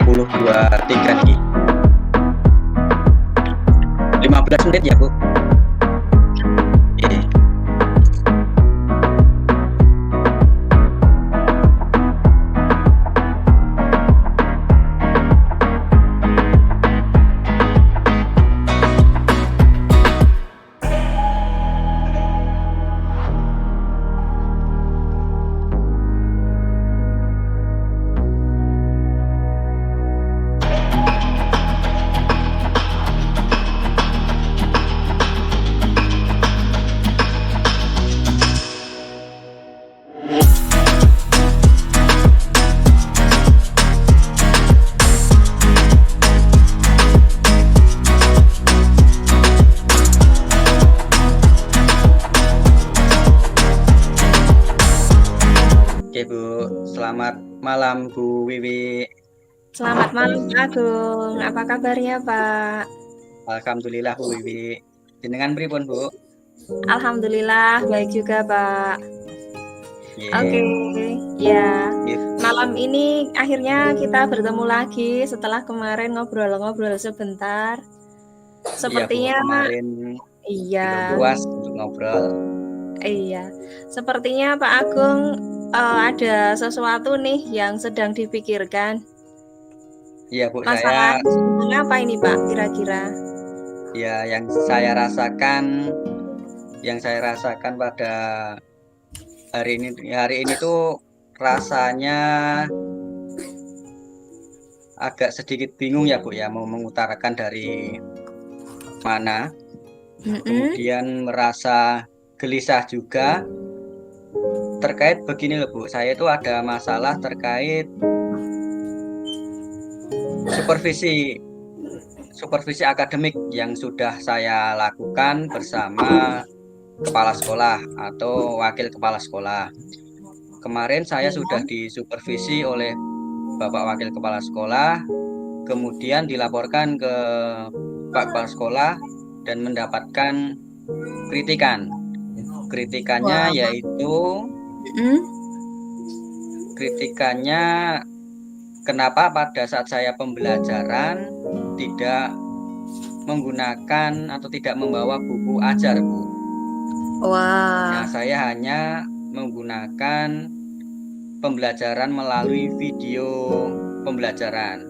10.23 nih. 15 menit ya, Bu. Oke. Oke, Bu. Selamat malam, Bu Wiwi. Selamat malam Pak Agung, apa kabarnya Pak? Alhamdulillah, Bu Wiwi. Jenengan pripun, Bu? Alhamdulillah baik juga Pak. Oke, Nggih. ya. Nggih. Malam ini akhirnya kita bertemu lagi setelah kemarin ngobrol-ngobrol sebentar. Iya, Bu. Sepertinya Kemarin belum iya, puas untuk ngobrol. iya. Sepertinya Pak Agung ada sesuatu nih yang sedang dipikirkan. Iya, Bu. Masalah apa ini Pak kira-kira? Yang saya rasakan pada hari ini tuh rasanya agak sedikit bingung ya, Bu, ya, mau mengutarakan dari mana. Kemudian merasa gelisah juga terkait begini loh, Bu. Saya itu ada masalah terkait supervisi akademik yang sudah saya lakukan bersama kepala sekolah atau wakil kepala sekolah. Kemarin saya sudah disupervisi oleh Bapak Wakil Kepala Sekolah, kemudian dilaporkan ke Pak Kepala Sekolah dan mendapatkan kritikan. Kritikannya yaitu kenapa pada saat saya pembelajaran tidak menggunakan atau tidak membawa buku ajar, Bu. Nah, saya hanya menggunakan pembelajaran melalui video pembelajaran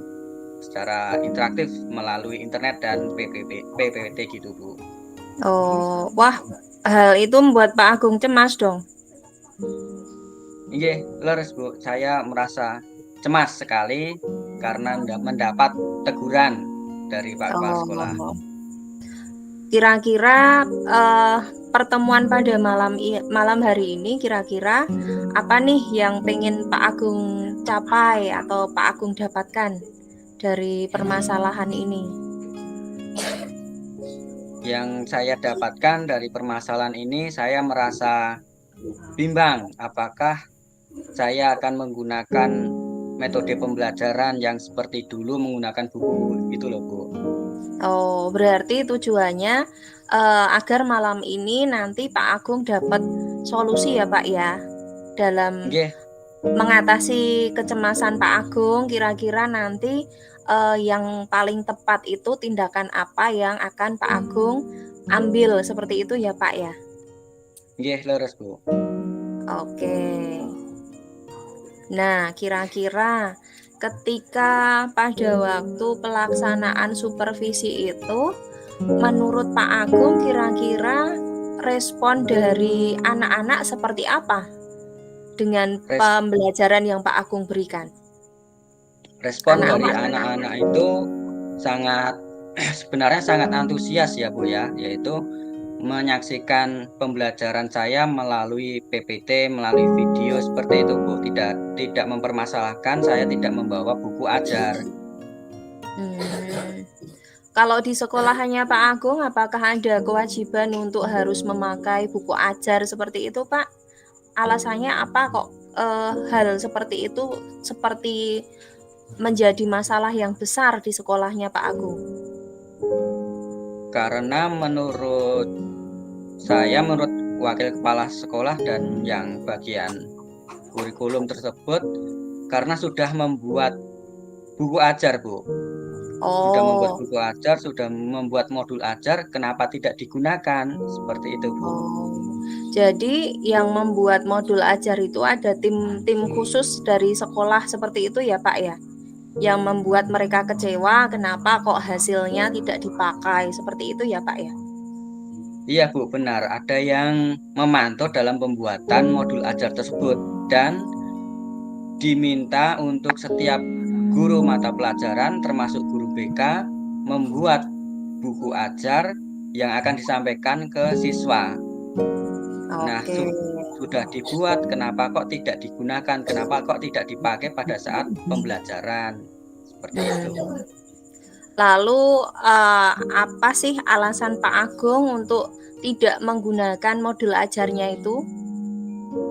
secara interaktif melalui internet dan PPT gitu, Bu. Oh, wah, hal itu membuat Pak Agung cemas dong. Iya, leres, Bu. Saya merasa cemas sekali karena mendapat teguran dari Pak Kepala Sekolah. Kira-kira pertemuan pada malam hari ini kira-kira apa nih yang pengen Pak Agung capai atau Pak Agung dapatkan dari permasalahan ini? Yang saya dapatkan dari permasalahan ini, saya merasa bimbang apakah saya akan menggunakan metode pembelajaran yang seperti dulu menggunakan buku itu loh, Bu. Oh, berarti tujuannya agar malam ini nanti Pak Agung dapat solusi ya Pak ya dalam mengatasi kecemasan Pak Agung. Kira-kira nanti yang paling tepat itu tindakan apa yang akan Pak Agung ambil seperti itu ya Pak ya? Nggih, leres, Bu. Oke. Nah, kira-kira ketika pada waktu pelaksanaan supervisi itu, menurut Pak Agung kira-kira respon dari anak-anak seperti apa dengan pembelajaran yang Pak Agung berikan? Respon dari anak-anak itu sebenarnya sangat antusias ya, Bu ya, yaitu menyaksikan pembelajaran saya melalui PPT, melalui video seperti itu, Bu. Tidak mempermasalahkan saya tidak membawa buku ajar. Kalau di sekolahannya Pak Agung, apakah ada kewajiban untuk harus memakai buku ajar seperti itu, Pak? Alasannya apa kok hal seperti itu seperti menjadi masalah yang besar di sekolahnya Pak Agung? Karena menurut wakil kepala sekolah dan yang bagian kurikulum tersebut, karena sudah membuat buku ajar, Bu. Sudah membuat Oh. buku ajar, sudah membuat modul ajar, kenapa tidak digunakan? Seperti itu, Bu. Oh. Jadi yang membuat modul ajar itu ada tim khusus dari sekolah seperti itu ya, Pak ya? Yang membuat mereka kecewa kenapa kok hasilnya tidak dipakai, seperti itu ya, Pak ya? Iya, Bu, benar. Ada yang memantau dalam pembuatan modul ajar tersebut dan diminta untuk setiap guru mata pelajaran termasuk guru BK membuat buku ajar yang akan disampaikan ke siswa. Nah, sudah dibuat, kenapa kok tidak digunakan? Kenapa kok tidak dipakai pada saat pembelajaran? Seperti itu. Lalu apa sih alasan Pak Agung untuk tidak menggunakan modul ajarnya itu?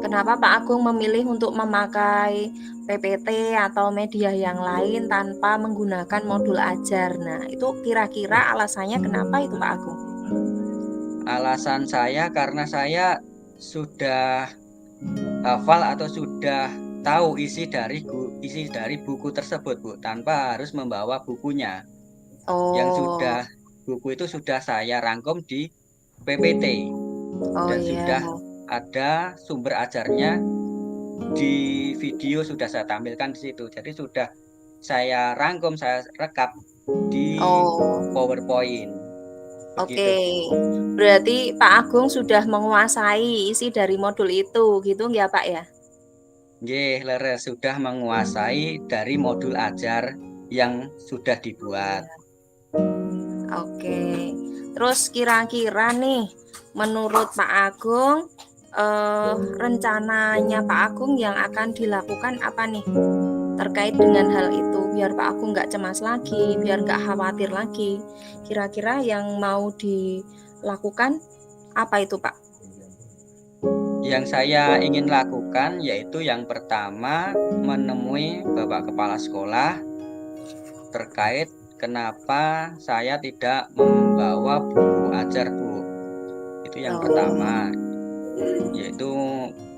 Kenapa Pak Agung memilih untuk memakai PPT atau media yang lain tanpa menggunakan modul ajar? Nah, itu kira-kira alasannya kenapa itu Pak Agung? Alasan saya karena saya sudah hafal atau sudah tahu isi dari buku tersebut, Bu, tanpa harus membawa bukunya. Yang buku itu sudah saya rangkum di PPT dan sudah ada sumber ajarnya di video, sudah saya tampilkan di situ. Jadi sudah saya rangkum, saya rekap di PowerPoint. Oke, berarti Pak Agung sudah menguasai isi dari modul itu, gitu ya Pak ya? Nggih, leres, sudah menguasai dari modul ajar yang sudah dibuat. Oke, terus kira-kira nih, menurut Pak Agung, rencananya Pak Agung yang akan dilakukan apa nih terkait dengan hal itu, biar Pak Agung nggak cemas lagi, biar nggak khawatir lagi. Kira-kira yang mau dilakukan apa itu Pak? Yang saya ingin lakukan yaitu yang pertama menemui Bapak Kepala Sekolah terkait kenapa saya tidak membawa buku ajar, Bu. Itu yang pertama, yaitu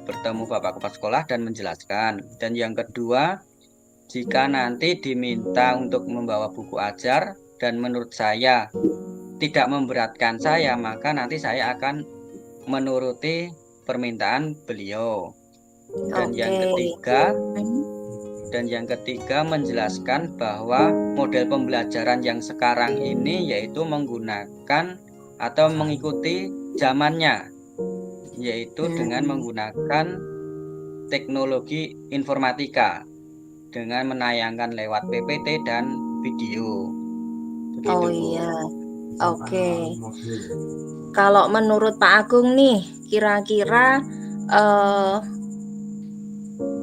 bertemu Bapak Kepala Sekolah dan menjelaskan. Dan yang kedua, jika nanti diminta untuk membawa buku ajar dan menurut saya tidak memberatkan saya, maka nanti saya akan menuruti permintaan beliau. Dan yang ketiga menjelaskan bahwa model pembelajaran yang sekarang ini yaitu menggunakan atau mengikuti zamannya, yaitu dengan menggunakan teknologi informatika dengan menayangkan lewat PPT dan video. Begitu, iya. Oke. Kalau menurut Pak Agung nih, kira-kira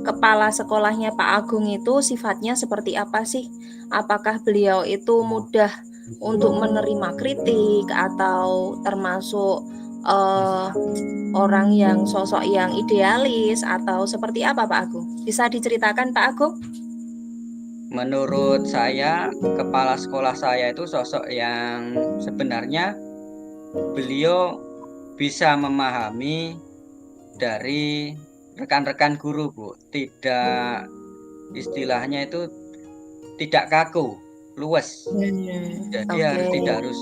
kepala sekolahnya Pak Agung itu sifatnya seperti apa sih? Apakah beliau itu mudah untuk menerima kritik atau termasuk orang yang sosok yang idealis atau seperti apa Pak Agung? Bisa diceritakan Pak Agung? Menurut saya, kepala sekolah saya itu sosok yang sebenarnya beliau bisa memahami dari rekan-rekan guru, Bu. Tidak, istilahnya itu tidak kaku, luwes. Jadi tidak harus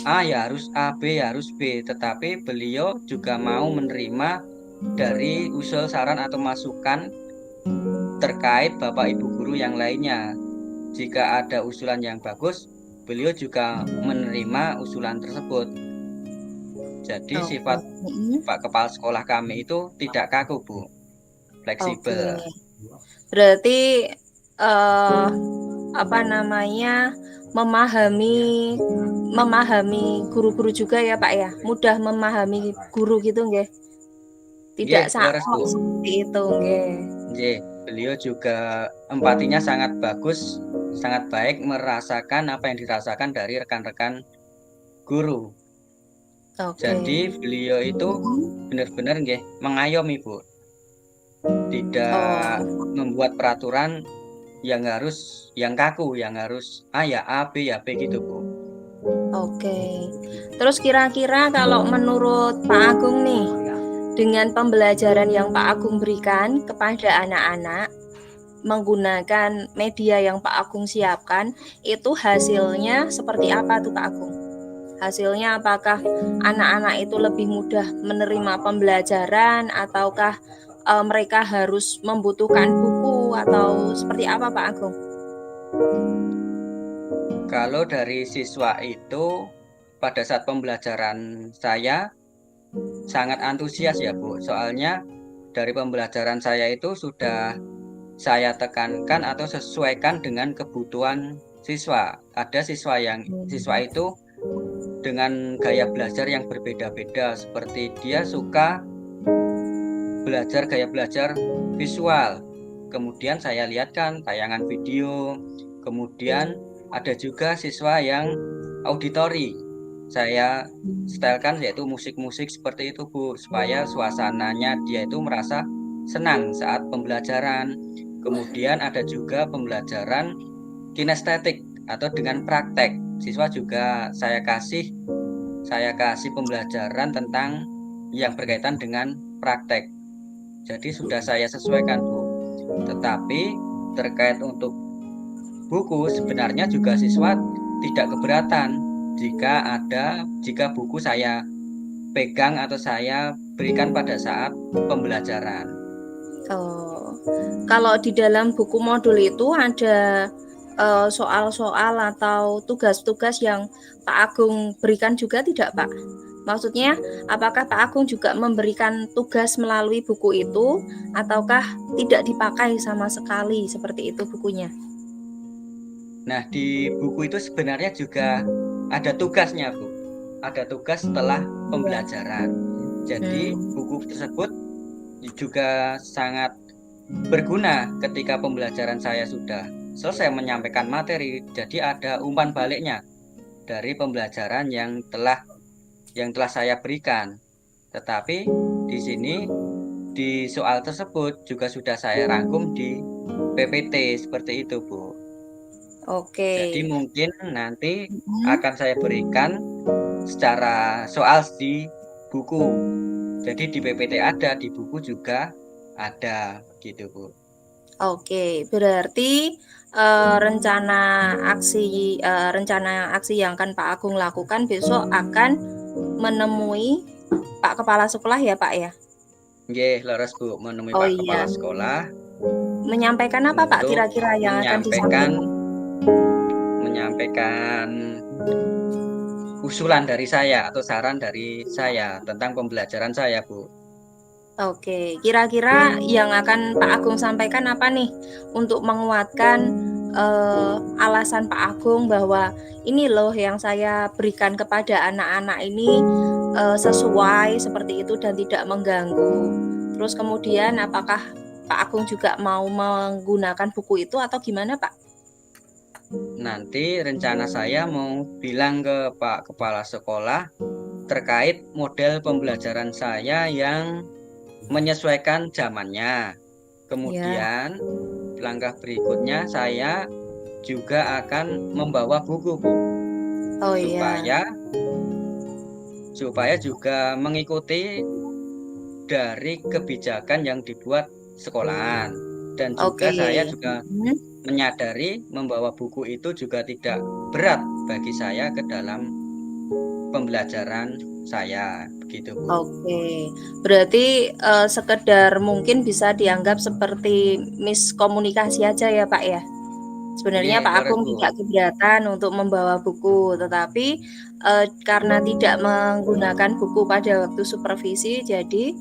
A ya harus A, B ya harus B, tetapi beliau juga mau menerima dari usul saran atau masukan terkait Bapak Ibu guru yang lainnya. Jika ada usulan yang bagus, beliau juga menerima usulan tersebut. Jadi sifat Pak Kepala Sekolah kami itu tidak kaku, Bu, fleksibel. Berarti memahami guru-guru juga ya Pak ya, mudah memahami guru gitu nggih? Tidak salah seperti itu nggih. Beliau juga empatinya sangat bagus, sangat baik, merasakan apa yang dirasakan dari rekan-rekan guru. Jadi beliau itu benar-benar mengayomi, Bu. Tidak membuat peraturan yang kaku, yang harus A ya A, B ya B gitu, Bu. Oke. Terus kira-kira kalau menurut Pak Agung nih, dengan pembelajaran yang Pak Agung berikan kepada anak-anak, menggunakan media yang Pak Agung siapkan, itu hasilnya seperti apa tuh Pak Agung? Hasilnya apakah anak-anak itu lebih mudah menerima pembelajaran ataukah mereka harus membutuhkan buku atau seperti apa Pak Agung? Kalau dari siswa itu pada saat pembelajaran saya sangat antusias ya Bu. Soalnya dari pembelajaran saya itu sudah saya tekankan atau sesuaikan dengan kebutuhan siswa. Ada siswa itu dengan gaya belajar yang berbeda-beda, seperti dia suka belajar gaya belajar visual. Kemudian saya lihatkan tayangan video. Kemudian ada juga siswa yang auditori. Saya setelkan yaitu musik-musik seperti itu Bu, supaya suasananya dia itu merasa senang saat pembelajaran. Kemudian ada juga pembelajaran kinestetik atau dengan praktek. Siswa juga saya kasih pembelajaran tentang yang berkaitan dengan praktek. Jadi sudah saya sesuaikan Bu. Tetapi terkait untuk buku sebenarnya juga siswa tidak keberatan jika buku saya pegang atau saya berikan pada saat pembelajaran. Oh, kalau di dalam buku modul itu ada soal-soal atau tugas-tugas yang Pak Agung berikan juga tidak Pak? Maksudnya apakah Pak Agung juga memberikan tugas melalui buku itu ataukah tidak dipakai sama sekali seperti itu bukunya? Nah, di buku itu sebenarnya juga ada tugasnya Bu. Ada tugas setelah pembelajaran. Jadi buku tersebut juga sangat berguna ketika pembelajaran saya sudah selesai menyampaikan materi. Jadi ada umpan baliknya dari pembelajaran yang telah saya berikan. Tetapi di sini di soal tersebut juga sudah saya rangkum di PPT seperti itu Bu. Oke. Jadi mungkin nanti akan saya berikan secara soal di buku. Jadi di PPT ada, di buku juga ada gitu Bu. Oke, berarti rencana aksi yang akan Pak Agung lakukan besok akan menemui Pak Kepala Sekolah ya Pak ya? Nggih, leres Bu, menemui Pak Kepala Sekolah. Menyampaikan apa Pak kira-kira yang akan disampaikan? Menyampaikan usulan dari saya atau saran dari saya tentang pembelajaran saya Bu. Oke, kira-kira yang akan Pak Agung sampaikan apa nih untuk menguatkan alasan Pak Agung bahwa ini loh yang saya berikan kepada anak-anak ini sesuai seperti itu dan tidak mengganggu. Terus kemudian apakah Pak Agung juga mau menggunakan buku itu atau gimana Pak? Nanti rencana saya mau bilang ke Pak Kepala Sekolah terkait model pembelajaran saya yang menyesuaikan zamannya. Kemudian langkah berikutnya saya juga akan membawa buku Bu. Supaya juga mengikuti dari kebijakan yang dibuat sekolahan. Dan juga saya juga menyadari membawa buku itu juga tidak berat bagi saya ke dalam pembelajaran saya begitu Bu. Oke, berarti sekedar mungkin bisa dianggap seperti miskomunikasi aja ya Pak ya. Sebenarnya Pak Agung tidak keberatan untuk membawa buku, tetapi karena tidak menggunakan buku pada waktu supervisi, jadi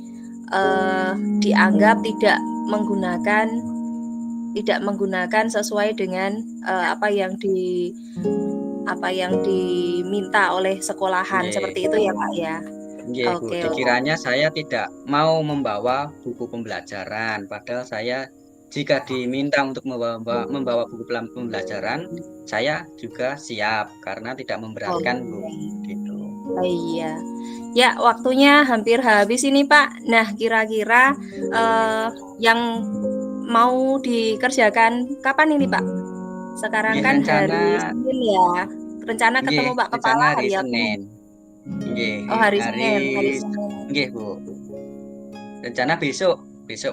dianggap tidak menggunakan sesuai dengan apa yang diminta oleh sekolahan. Seperti itu ya Pak ya. Bu, dikiranya saya tidak mau membawa buku pembelajaran, padahal saya jika diminta untuk membawa buku pembelajaran, saya juga siap karena tidak memberatkan Bu. Gitu. Iya. Ya, waktunya hampir habis ini Pak. Nah, kira-kira yang mau dikerjakan kapan ini Pak? Sekarang kan hari Senin ya. Rencana ketemu Pak Kepala hari Senin. Hari Senin. Nggih Bu. Rencana besok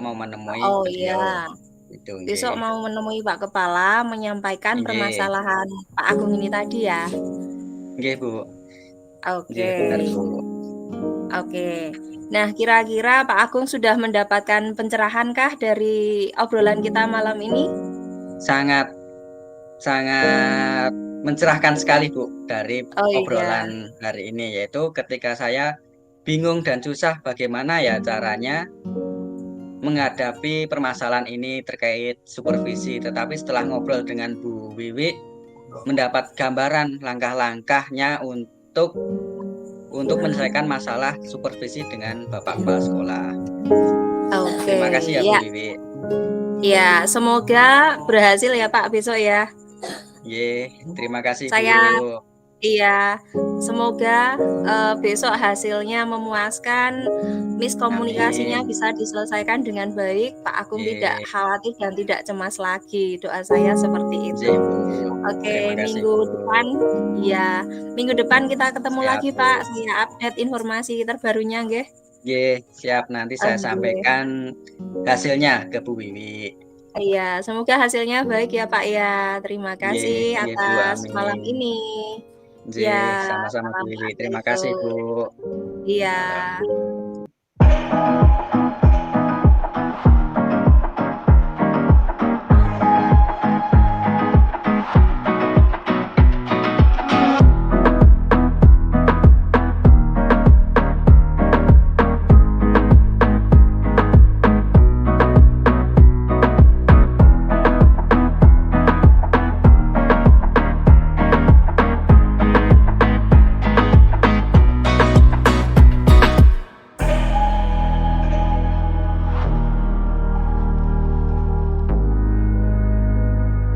mau menemui Oh beliau. iya. Itu Besok nggih. mau menemui Pak Kepala menyampaikan Nggih. permasalahan Pak Agung ini tadi ya. Nggih, Bu. Nggih, Oke. bener, Bu. Oke. Nah, kira-kira Pak Agung sudah mendapatkan pencerahan kah dari obrolan kita malam ini? Sangat sangat mencerahkan sekali, Bu, dari Oh iya. obrolan hari ini, yaitu ketika saya bingung dan susah bagaimana ya caranya menghadapi permasalahan ini terkait supervisi. Tetapi setelah ngobrol dengan Bu Wiwi, mendapat gambaran langkah-langkahnya untuk menyelesaikan masalah supervisi dengan Bapak Kepala Sekolah. Oke, Terima kasih ya Bu ya. Wiwi. Ya, semoga berhasil ya Pak besok ya. Ye, terima kasih Bu. Saya iya, semoga besok hasilnya memuaskan, miskomunikasinya Amin. bisa diselesaikan dengan baik, Pak Agung tidak Ye, khawatir dan tidak cemas lagi. Doa saya seperti itu. ye Bu. Terima Oke, kasih minggu Bu. depan ya, minggu depan kita ketemu Siap lagi Bu. Pak. Saya update informasi terbarunya nggih. Ye, siap nanti saya Oke. sampaikan hasilnya ke Bu Wiwi. Iya, semoga hasilnya baik ya Pak ya. Terima Ye, kasih ye Bu, atas malam amin. ini. Ye, Ya, sama-sama Bu salam Wiwi. Pak Terima kasih Bu. besok. Iya.